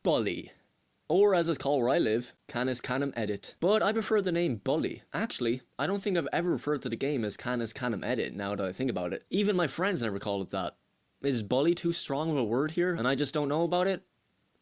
Bully. Or as it's called where I live, Canis Canem Edit. But I prefer the name Bully. Actually, I don't think I've ever referred to the game as Canis Canem Edit now that I think about it. Even my friends never call it that. Is Bully too strong of a word here and I just don't know about it?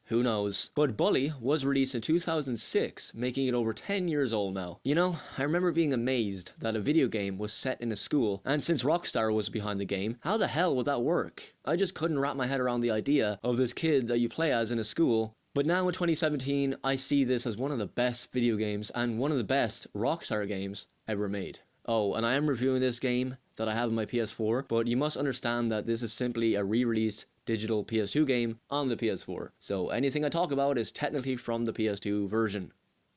Who knows? But Bully was released in 2006, making it over 10 years old now. You know, I remember being amazed that a video game was set in a school, and since Rockstar was behind the game, how the hell would that work? I just couldn't wrap my head around the idea of this kid that you play as in a school. But now in 2017, I see this as one of the best video games and one of the best Rockstar games ever made. Oh, and I am reviewing this game that I have on my PS4, but you must understand that this is simply a re-released digital PS2 game on the PS4. So anything I talk about is technically from the PS2 version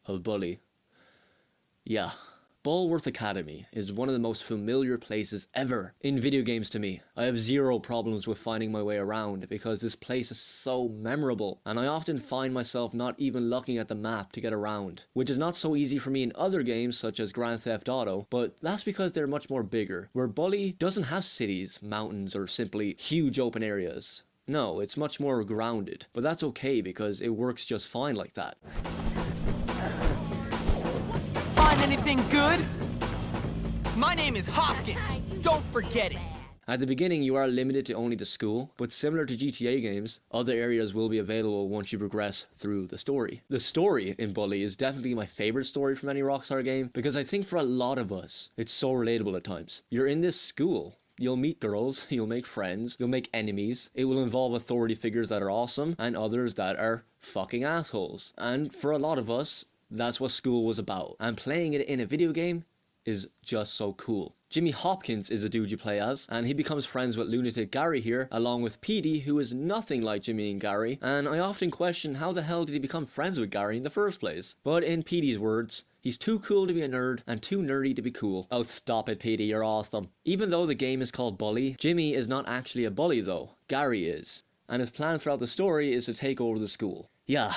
of Bully. Yeah. Bulworth Academy is one of the most familiar places ever in video games to me. I have zero problems with finding my way around because this place is so memorable, and I often find myself not even looking at the map to get around, which is not so easy for me in other games such as Grand Theft Auto, but that's because they're much more bigger, where Bully doesn't have cities, mountains, or simply huge open areas. No, it's much more grounded, but that's okay because it works just fine like that. Find anything good? My name is Hopkins. Don't forget it. At the beginning, you are limited to only the school, but similar to GTA games, other areas will be available once you progress through the story. The story in Bully is definitely my favorite story from any Rockstar game, because I think for a lot of us, it's so relatable at times. You're in this school. You'll meet girls, you'll make friends, you'll make enemies. It will involve authority figures that are awesome, and others that are fucking assholes. And for a lot of us, that's what school was about, and playing it in a video game is just so cool. Jimmy Hopkins is a dude you play as, and he becomes friends with lunatic Gary here, along with Petey, who is nothing like Jimmy and Gary, and I often question how the hell did he become friends with Gary in the first place. But in Petey's words, he's too cool to be a nerd, and too nerdy to be cool. Oh, stop it, Petey, you're awesome. Even though the game is called Bully, Jimmy is not actually a bully though, Gary is. And his plan throughout the story is to take over the school. Yeah.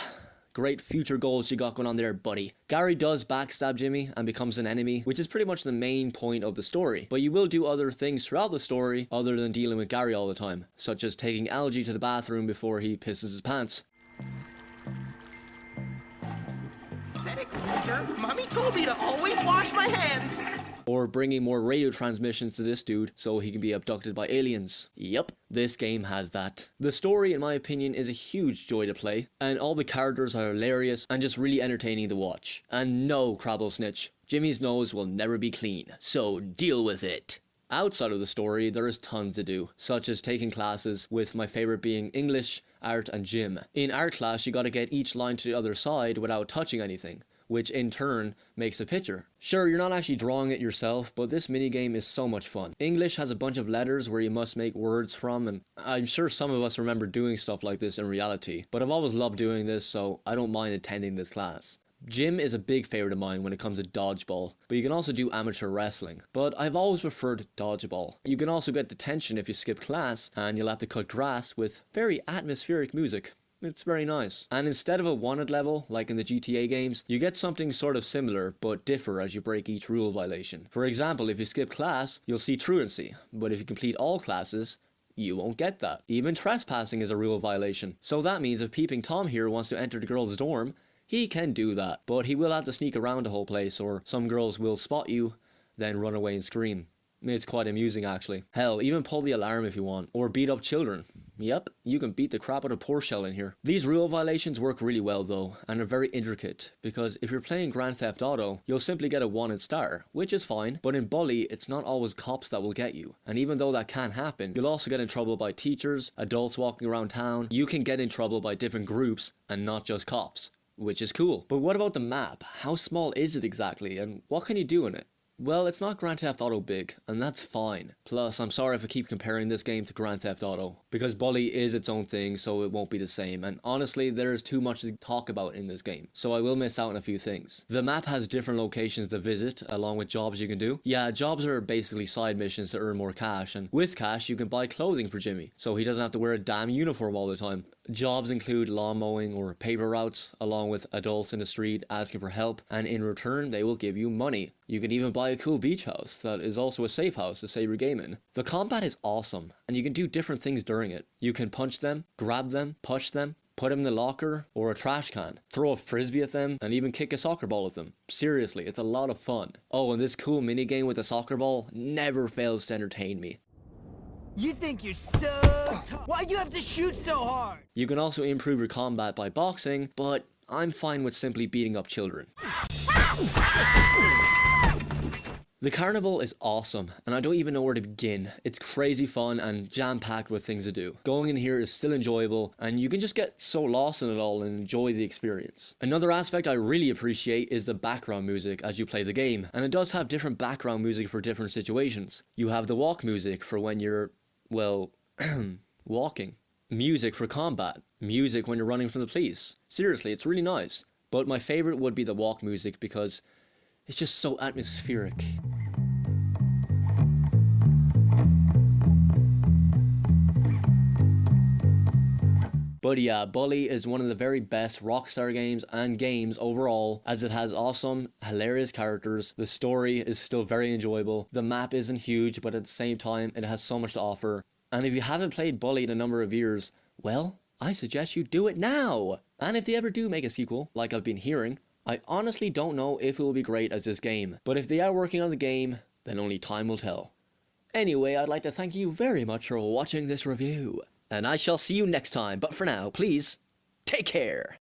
Great future goals you got going on there, buddy. Gary does backstab Jimmy and becomes an enemy, which is pretty much the main point of the story. But you will do other things throughout the story other than dealing with Gary all the time, such as taking Algie to the bathroom before he pisses his pants. Mommy told me to always wash my hands. Or bringing more radio transmissions to this dude so he can be abducted by aliens. Yep, this game has that. The story, in my opinion, is a huge joy to play, and all the characters are hilarious and just really entertaining to watch. And no, Crabble Snitch, Jimmy's nose will never be clean, so deal with it. Outside of the story, there is tons to do, such as taking classes, with my favourite being English, art and gym. In art class, you gotta get each line to the other side without touching anything, which in turn makes a picture. Sure, you're not actually drawing it yourself, but this minigame is so much fun. English has a bunch of letters where you must make words from, and I'm sure some of us remember doing stuff like this in reality, but I've always loved doing this, so I don't mind attending this class. Gym is a big favourite of mine when it comes to dodgeball, but you can also do amateur wrestling. But I've always preferred dodgeball. You can also get detention if you skip class, and you'll have to cut grass with very atmospheric music. It's very nice. And instead of a wanted level, like in the GTA games, you get something sort of similar, but differ as you break each rule violation. For example, if you skip class, you'll see truancy, but if you complete all classes, you won't get that. Even trespassing is a rule violation. So that means if Peeping Tom here wants to enter the girl's dorm, he can do that, but he will have to sneak around the whole place, or some girls will spot you, then run away and scream. It's quite amusing actually. Hell, even pull the alarm if you want, or beat up children. Yep, you can beat the crap out of poor shell in here. These rule violations work really well though, and are very intricate, because if you're playing Grand Theft Auto, you'll simply get a wanted star, which is fine, but in Bully, it's not always cops that will get you. And even though that can happen, you'll also get in trouble by teachers, adults walking around town. You can get in trouble by different groups, and not just cops, which is cool. But what about the map? How small is it exactly, and what can you do in it? Well, it's not Grand Theft Auto big, and that's fine. Plus, I'm sorry if I keep comparing this game to Grand Theft Auto, because Bully is its own thing, so it won't be the same, and honestly, there is too much to talk about in this game, so I will miss out on a few things. The map has different locations to visit, along with jobs you can do. Yeah, jobs are basically side missions to earn more cash, and with cash, you can buy clothing for Jimmy, so he doesn't have to wear a damn uniform all the time. Jobs include lawn mowing or paper routes, along with adults in the street asking for help, and in return, they will give you money. You can even buy a cool beach house that is also a safe house to save your game in. The combat is awesome, and you can do different things during it. You can punch them, grab them, push them, put them in the locker or a trash can, throw a frisbee at them, and even kick a soccer ball at them. Seriously, it's a lot of fun. Oh, and this cool minigame with the soccer ball never fails to entertain me. You think you're so tough. Why you have to shoot so hard? You can also improve your combat by boxing, but I'm fine with simply beating up children. The carnival is awesome, and I don't even know where to begin. It's crazy fun and jam-packed with things to do. Going in here is still enjoyable, and you can just get so lost in it all and enjoy the experience. Another aspect I really appreciate is the background music as you play the game, and it does have different background music for different situations. You have the walk music for when you're, well, walking. Music for combat. Music when you're running from the police. Seriously, it's really nice. But my favorite would be the walk music because it's just so atmospheric. But yeah, Bully is one of the very best Rockstar games and games overall, as it has awesome, hilarious characters, the story is still very enjoyable, the map isn't huge, but at the same time it has so much to offer, and if you haven't played Bully in a number of years, well, I suggest you do it now! And if they ever do make a sequel, like I've been hearing, I honestly don't know if it will be great as this game, but if they are working on the game, then only time will tell. Anyway, I'd like to thank you very much for watching this review. And I shall see you next time, but for now, please, take care!